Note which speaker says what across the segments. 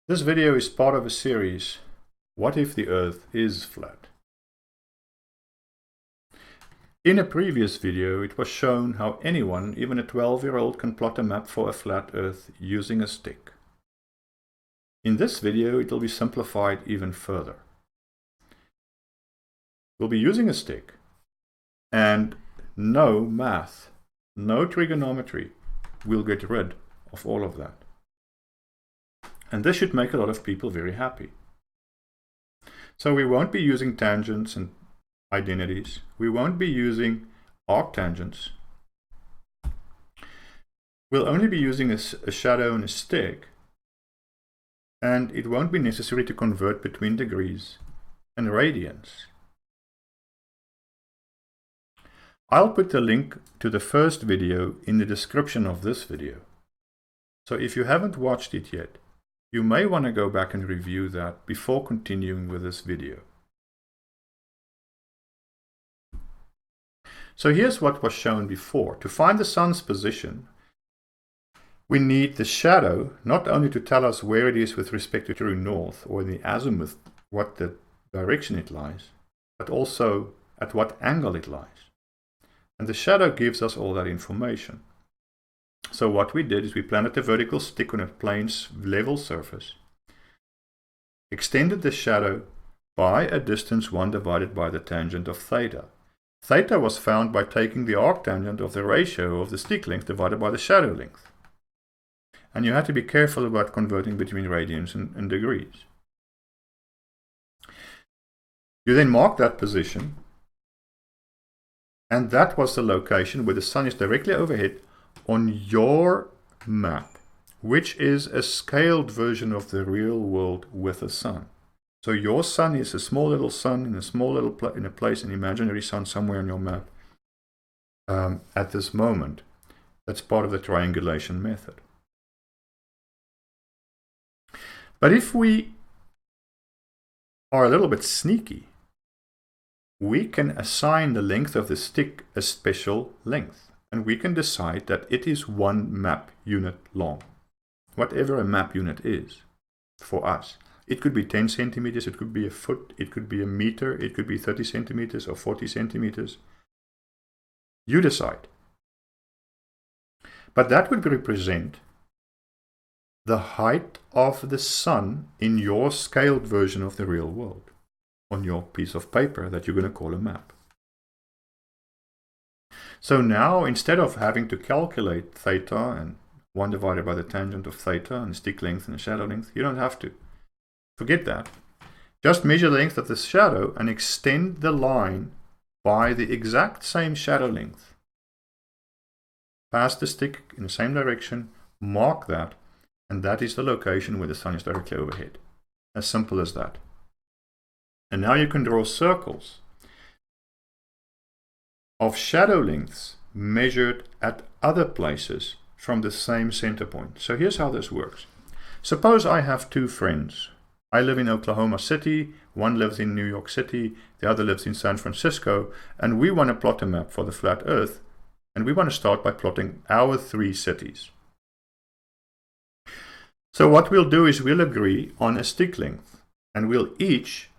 Speaker 1: This video is part of a series, What if the Earth is flat? In a previous video it was shown how anyone, even a 12-year-old, can plot a map for a flat Earth using a stick. In this video it will be simplified even further. We'll be using a stick and no math, no trigonometry. We'll get rid of all of that. And this should make a lot of people very happy. So we won't be using tangents and identities. We won't be using arctangents. We'll only be using a shadow and a stick. And it won't be necessary to convert between degrees and radians. I'll put the link to the first video in the description of this video. So if you haven't watched it yet, you may want to go back and review that before continuing with this video. So here's what was shown before. To find the sun's position, we need the shadow not only to tell us where it is with respect to true north or in the azimuth, what the direction it lies, but also at what angle it lies. And the shadow gives us all that information. So what we did is we planted a vertical stick on a plane's level surface, extended the shadow by a distance 1 divided by the tangent of theta. Theta was found by taking the arctangent of the ratio of the stick length divided by the shadow length. And you had to be careful about converting between radians and degrees. You then mark that position, and that was the location where the sun is directly overhead on your map, which is a scaled version of the real world with a sun. So your sun is a small little sun in a small little in a place, an imaginary sun somewhere on your map at this moment. That's part of the triangulation method. But if we are a little bit sneaky, we can assign the length of the stick a special length. And we can decide that it is 1 map unit long, whatever a map unit is for us. It could be 10 centimeters, it could be a foot, it could be a meter, it could be 30 centimeters or 40 centimeters. You decide. But that would represent the height of the sun in your scaled version of the real world on your piece of paper that you're going to call a map. So now, instead of having to calculate theta and 1 divided by the tangent of theta and the stick length and the shadow length, you don't have to. Forget that. Just measure the length of the shadow and extend the line by the exact same shadow length. Pass the stick in the same direction, mark that, and that is the location where the sun is directly overhead. As simple as that. And now you can draw circles of shadow lengths measured at other places from the same center point. So here's how this works. Suppose I have 2 friends. I live in Oklahoma City, one lives in New York City, the other lives in San Francisco, and we want to plot a map for the flat Earth, and we want to start by plotting our 3 cities. So what we'll do is we'll agree on a stick length, and we'll each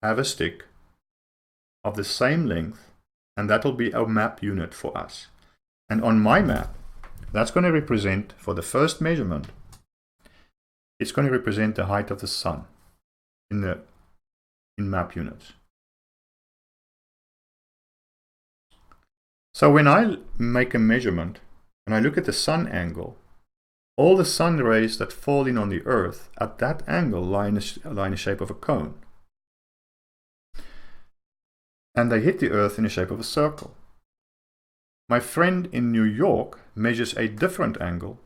Speaker 1: have a stick of the same length, and that'll be a map unit for us. And on my map, that's going to represent, for the first measurement, it's going to represent the height of the sun in map units. So when I make a measurement and I look at the sun angle, all the sun rays that fall in on the Earth at that angle lie in the shape of a cone. And they hit the Earth in the shape of a circle. My friend in New York measures a different angle,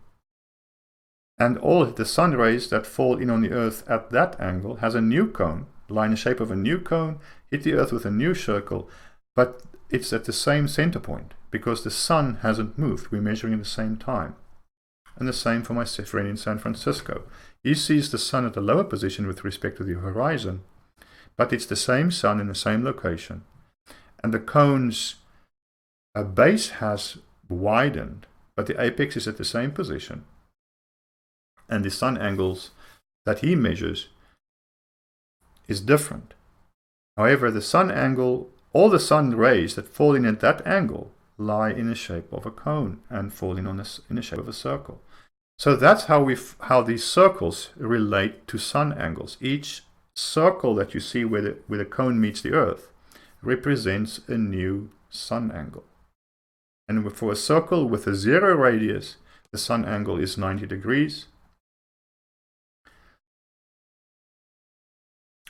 Speaker 1: and all the sun rays that fall in on the Earth at that angle has a new cone, lie in the shape of a new cone, hit the Earth with a new circle, but it's at the same center point, because the sun hasn't moved. We're measuring at the same time. And the same for my friend in San Francisco. He sees the sun at a lower position with respect to the horizon, but it's the same sun in the same location. And the cone's base has widened, but the apex is at the same position. And the sun angles that he measures is different. However, the sun angle, all the sun rays that fall in at that angle lie in the shape of a cone and fall in the shape of a circle. So that's how these circles relate to sun angles. Each circle that you see where the cone meets the Earth represents a new sun angle. And for a circle with a 0 radius, the sun angle is 90 degrees.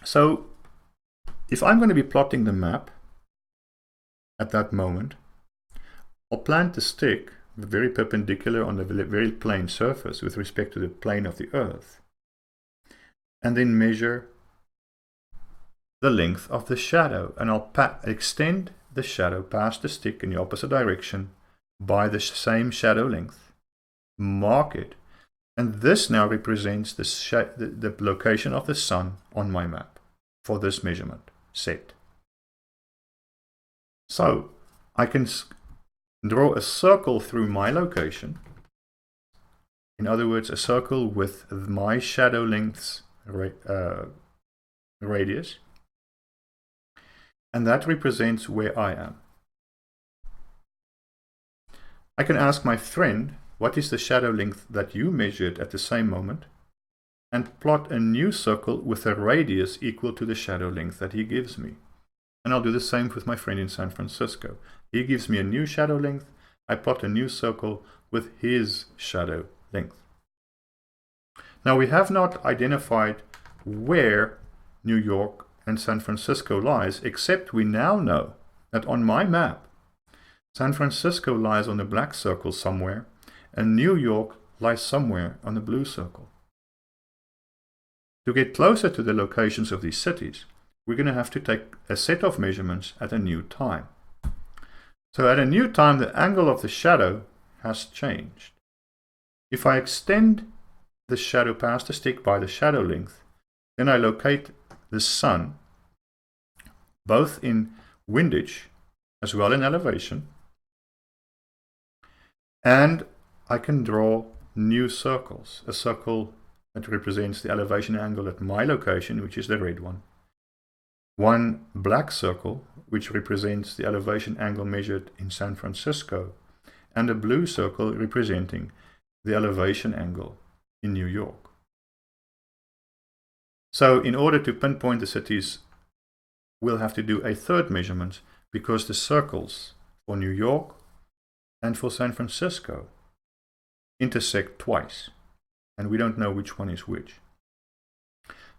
Speaker 1: So if I'm going to be plotting the map at that moment, I'll plant the stick very perpendicular on the very plane surface with respect to the plane of the Earth, and then measure the length of the shadow, and I'll extend the shadow past the stick in the opposite direction by the same shadow length, mark it, and this now represents the location of the sun on my map for this measurement set. So I can draw a circle through my location. In other words, a circle with my shadow length's radius. And that represents where I am. I can ask my friend, what is the shadow length that you measured at the same moment? And plot a new circle with a radius equal to the shadow length that he gives me. And I'll do the same with my friend in San Francisco. He gives me a new shadow length. I plot a new circle with his shadow length. Now we have not identified where New York and San Francisco lies, except we now know that on my map, San Francisco lies on the black circle somewhere, and New York lies somewhere on the blue circle. To get closer to the locations of these cities, we're going to have to take a set of measurements at a new time. So at a new time, the angle of the shadow has changed. If I extend the shadow past the stick by the shadow length, then I locate the sun both in windage as well in elevation, and I can draw new circles. A circle that represents the elevation angle at my location, which is the red one. One black circle, which represents the elevation angle measured in San Francisco, and a blue circle representing the elevation angle in New York. So in order to pinpoint the cities, we'll have to do a third measurement, because the circles for New York and for San Francisco intersect twice, and we don't know which one is which.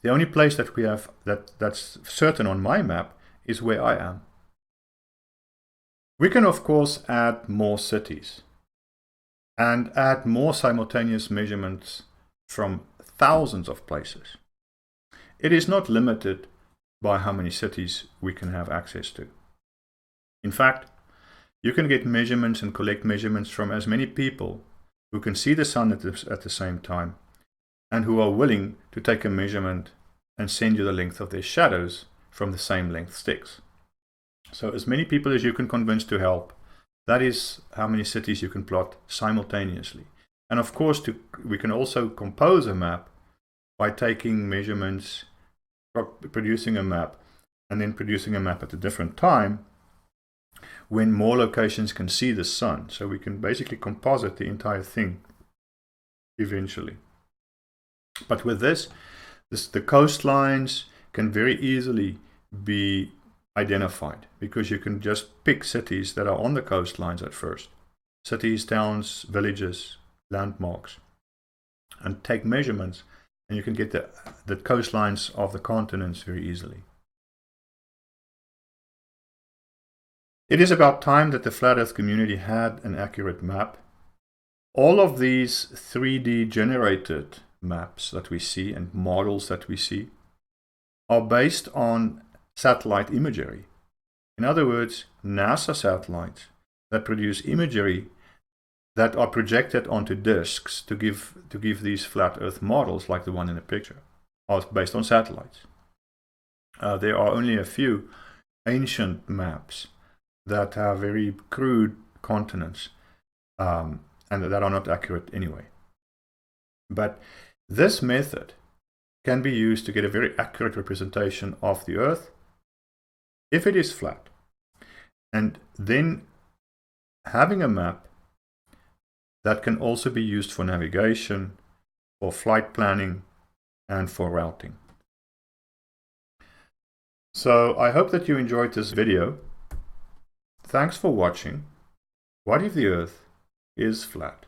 Speaker 1: The only place that we have that's certain on my map is where I am. We can of course add more cities and add more simultaneous measurements from thousands of places. It is not limited by how many cities we can have access to. In fact, you can get measurements and collect measurements from as many people who can see the sun at the same time, and who are willing to take a measurement and send you the length of their shadows from the same length sticks. So as many people as you can convince to help, that is how many cities you can plot simultaneously. And of course, we can also compose a map by taking measurements, producing a map, and then producing a map at a different time when more locations can see the sun. So we can basically composite the entire thing eventually. But with this, the coastlines can very easily be identified, because you can just pick cities that are on the coastlines at first. Cities, towns, villages, landmarks, and take measurements, and you can get the coastlines of the continents very easily. It is about time that the Flat Earth community had an accurate map. All of these 3D generated maps that we see and models that we see are based on satellite imagery. In other words, NASA satellites that produce imagery that are projected onto disks to give these flat Earth models, like the one in the picture, are based on satellites. There are only a few ancient maps that have very crude continents and that are not accurate anyway. But this method can be used to get a very accurate representation of the Earth if it is flat. And then having a map that can also be used for navigation, for flight planning, and for routing. So I hope that you enjoyed this video. Thanks for watching. What if the Earth is flat?